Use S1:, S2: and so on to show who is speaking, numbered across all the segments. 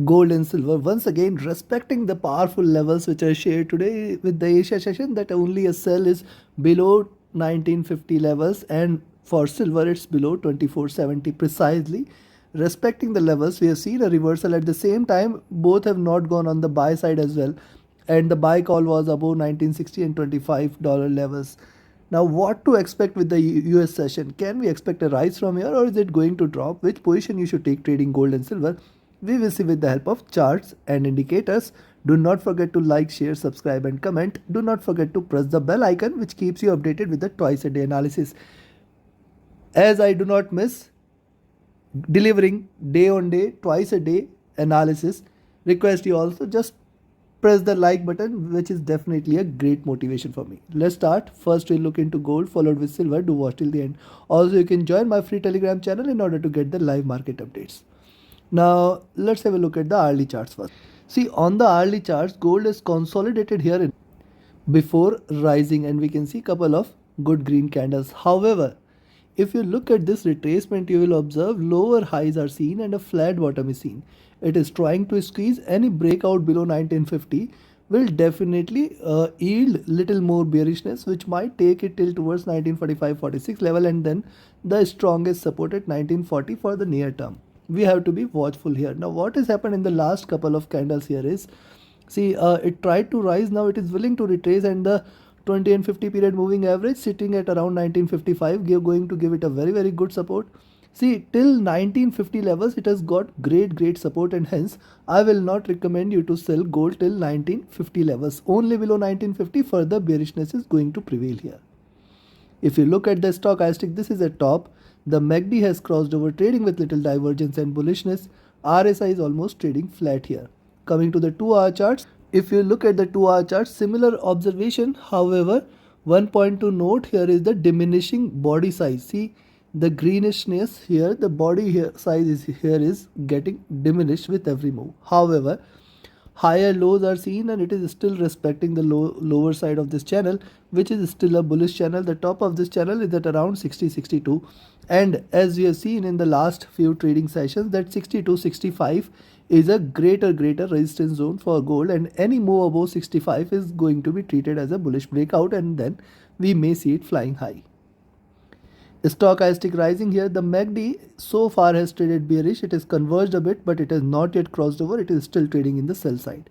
S1: gold and silver once again respecting the powerful levels which I shared today with the Asia session, that only a sell is below 1950 levels, and for silver it's below 2470 precisely. Respecting the levels, we have seen a reversal. At the same time, both have not gone on the buy side as well, and the buy call was above 1960 and $25 levels. Now, what to expect with the US session? Can we expect a rise from here, or is it going to drop? Which position you should take trading gold and silver? We will see with the help of charts and indicators. Do not forget to like, share, subscribe and comment. Do not forget to press the bell icon which keeps you updated with the twice a day analysis. As I do not miss delivering day on day, twice a day analysis, request you also just press the like button, which is definitely a great motivation for me. Let's start. First we'll look into gold followed with silver. Do watch till the end. Also, you can join my free Telegram channel in order to get the live market updates. Now let's have a look at the hourly charts first. See, on the hourly charts, gold is consolidated here before rising, and we can see couple of good green candles. However, if you look at this retracement, you will observe lower highs are seen and a flat bottom is seen. It is trying to squeeze. Any breakout below 1950 will definitely yield little more bearishness, which might take it till towards 1945-46 level, and then the strongest support at 1940 for the near term. We have to be watchful here. Now, what has happened in the last couple of candles here is, see, it tried to rise. Now it is willing to retrace, and the 20 and 50 period moving average sitting at around 1955, going to give it a very good support. See, till 1950 levels it has got great support, and hence I will not recommend you to sell gold till 1950 levels. Only below 1950 further bearishness is going to prevail here. If you look at the stochastic, this is a top. The MACD has crossed over, trading with little divergence and bullishness. RSI is almost trading flat here. Coming to the 2-hour charts, if you look at the 2-hour chart, similar observation. However, one point to note here is the diminishing body size. See, the greenishness here, the body here size is getting diminished with every move. However, higher lows are seen, and it is still respecting the lower side of this channel, which is still a bullish channel. The top of this channel is at around 60-62, and as we have seen in the last few trading sessions, that 60-65 is a greater resistance zone for gold, and any move above 65 is going to be treated as a bullish breakout, and then we may see it flying high. Stochastic rising here. The MACD so far has traded bearish. It has converged a bit, but it has not yet crossed over. It is still trading in the sell side.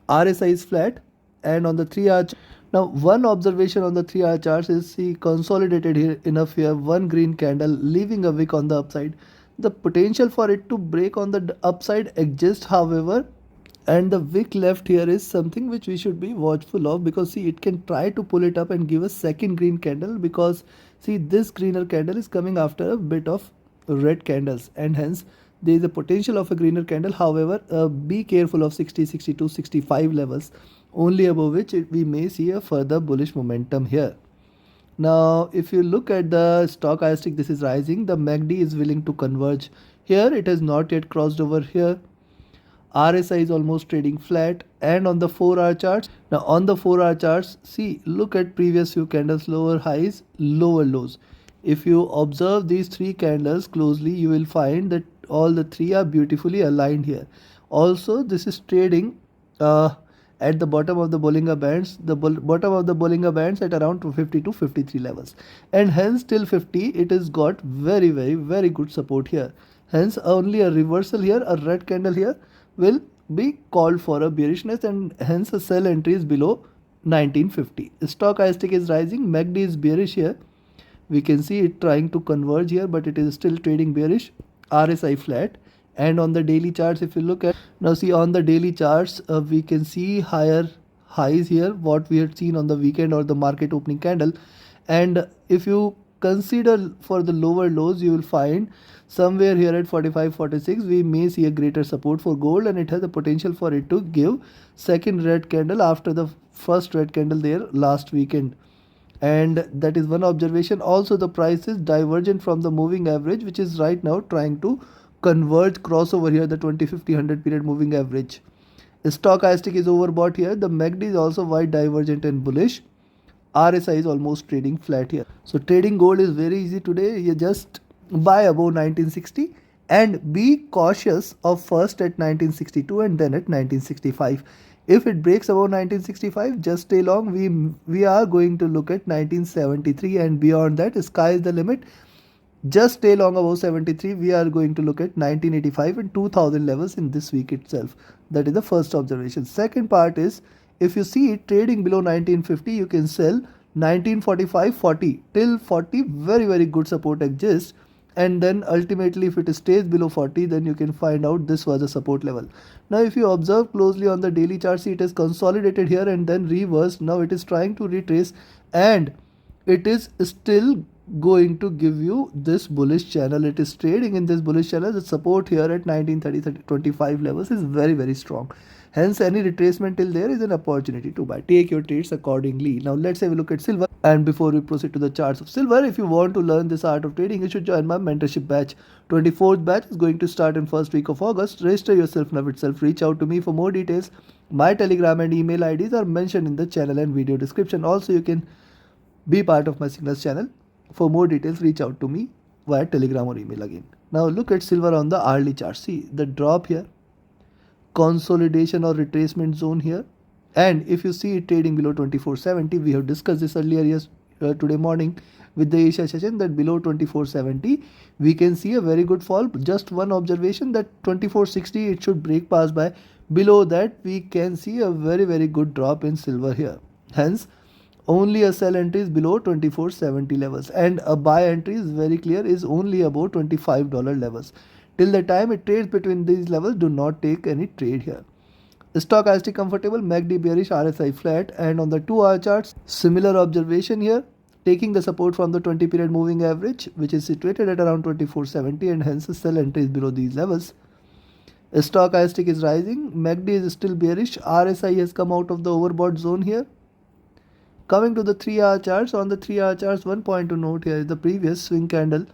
S1: RSI is flat, and on the 3-hour chart, now one observation on the 3-hour charts is, see, consolidated here enough here, one green candle leaving a wick on the upside. The potential for it to break on the upside exists, however, and the wick left here is something which we should be watchful of, because see, it can try to pull it up and give a second green candle, because see, this greener candle is coming after a bit of red candles, and hence there is a potential of a greener candle. However, be careful of 60, 62, 65 levels, only above which we may see a further bullish momentum here. Now, if you look at the stochastic, this is rising. The MACD is willing to converge here. It has not yet crossed over here. RSI is almost trading flat, and on the 4-hour charts, now on the 4-hour charts, see, look at previous few candles, lower highs, lower lows. If you observe these 3 candles closely, you will find that all the 3 are beautifully aligned here. Also, this is trading at the bottom of the Bollinger Bands, bottom of the Bollinger Bands at around 250 to 53 levels, and hence till 50 it has got very good support here. Hence only a reversal here, a red candle here, will be called for a bearishness, and hence a sell entry is below 1950. Stochastic is rising, MACD is bearish here. We can see it trying to converge here, but it is still trading bearish. RSI flat. And on the daily charts, if you look at, now see, on the daily charts, we can see higher highs here, what we had seen on the weekend or the market opening candle. And if you consider for the lower lows, you will find somewhere here at 45-46 we may see a greater support for gold, and it has the potential for it to give second red candle after the first red candle there last weekend. And that is one observation. Also, the price is divergent from the moving average, which is right now trying to converge, crossover here, the 20-50-100 period moving average. Stochastic is overbought here. The MACD is also wide divergent and bullish. RSI is almost trading flat here. So trading gold is very easy today. You just buy above 1960 and be cautious of first at 1962 and then at 1965. If it breaks above 1965, just stay long. We are going to look at 1973 and beyond that. Sky is the limit. Just stay long above 73. We are going to look at 1985 and 2000 levels in this week itself. That is the first observation. Second part is, if you see it trading below 1950, you can sell 1945, 40 till 40. Very good support exists, and then ultimately if it stays below 40, then you can find out this was a support level. Now if you observe closely on the daily chart, see it is consolidated here and then reversed. Now it is trying to retrace, and it is still going to give you this bullish channel. It is trading in this bullish channel. The support here at 1930 25 levels is very strong. Hence any retracement till there is an opportunity to buy. Take your trades accordingly. Now let's have a look at silver. And before we proceed to the charts of silver, if you want to learn this art of trading, you should join my mentorship batch. 24th batch is going to start in first week of August. Register yourself now itself. Reach out to me for more details. My Telegram and email IDs are mentioned in the channel and video description. Also, you can be part of my Signals channel. For more details, reach out to me via Telegram or email again. Now look at silver on the hourly chart. See the drop here, consolidation or retracement zone here, and if you see it trading below 2470, we have discussed this earlier today morning with the Asia session, that below 2470 we can see a very good fall. Just one observation, that 2460 it should break past by. Below that we can see a very good drop in silver here. Hence only a sell entry is below 2470 levels, and a buy entry is very clear, is only above $25 levels. Till the time it trades between these levels, do not take any trade here. Stochastic comfortable, MACD bearish, RSI flat, and on the 2-hour charts, similar observation here, taking the support from the 20 period moving average, which is situated at around 2470, and hence the sell entry is below these levels. Stochastic is rising, MACD is still bearish, RSI has come out of the overbought zone here. Coming to the 3-hour charts, on the 3-hour charts, one point to note here is the previous swing candle,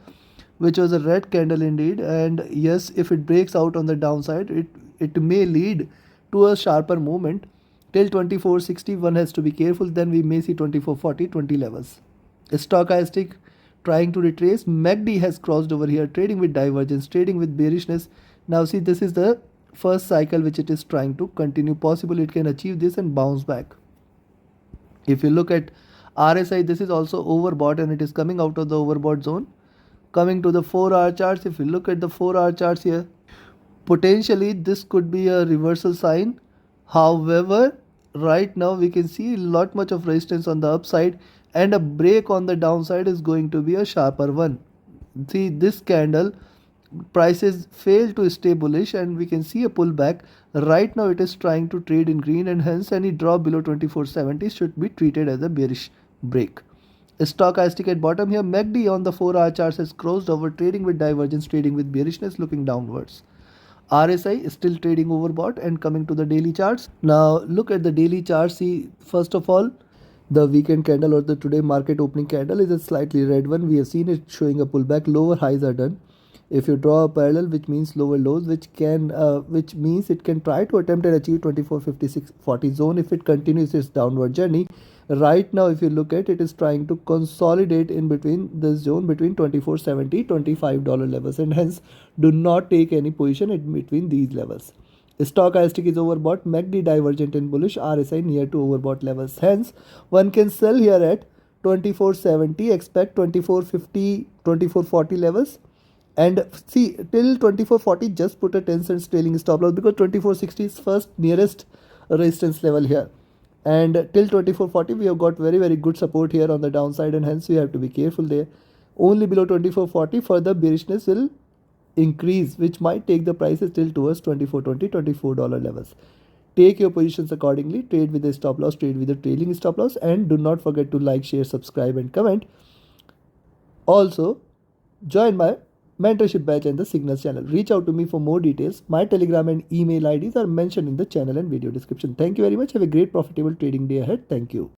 S1: which was a red candle indeed, and yes, if it breaks out on the downside, it may lead to a sharper movement. Till 2460 one has to be careful, then we may see 2440, 20 levels. Stochastic trying to retrace, MACD has crossed over here, trading with divergence, trading with bearishness. Now see, this is the first cycle which it is trying to continue. Possible it can achieve this and bounce back. If you look at RSI, this is also overbought and it is coming out of the overbought zone. Coming to the 4-hour charts, if you look at the 4-hour charts here, potentially this could be a reversal sign. However, right now we can see a lot much of resistance on the upside, and a break on the downside is going to be a sharper one. See this candle, prices fail to stay bullish and we can see a pullback. Right now it is trying to trade in green, and hence any drop below 2470 should be treated as a bearish break. Stochastic at bottom here, MACD on the 4-hour charts has crossed over, trading with divergence, trading with bearishness, looking downwards. RSI is still trading overbought. And coming to the daily charts, now look at the daily chart. See, first of all, the weekend candle or the today market opening candle is a slightly red one. We have seen it showing a pullback. Lower highs are done. If you draw a parallel, which means lower lows, which means it can try to attempt and achieve 2456-40 zone if it continues its downward journey. Right now, if you look at it, is trying to consolidate in between this zone between 2470 $25 levels, and hence do not take any position in between these levels. Stochastic is overbought, MACD divergent and bullish, RSI near to overbought levels. Hence, one can sell here at 2470, expect 2450, 2440 levels. And see, till 2440, just put a 10 cents trailing stop loss, because 2460 is first nearest resistance level here. And till 2440, we have got very good support here on the downside, and hence we have to be careful there. Only below 2440, further bearishness will increase, which might take the prices till towards 2420, $24 levels. Take your positions accordingly, trade with a stop loss, trade with a trailing stop loss, and do not forget to like, share, subscribe, and comment. Also, join my mentorship batch and the Signals channel. Reach out to me for more details. My Telegram and email IDs are mentioned in the channel and video description. Thank you very much. Have a great profitable trading day ahead. Thank you.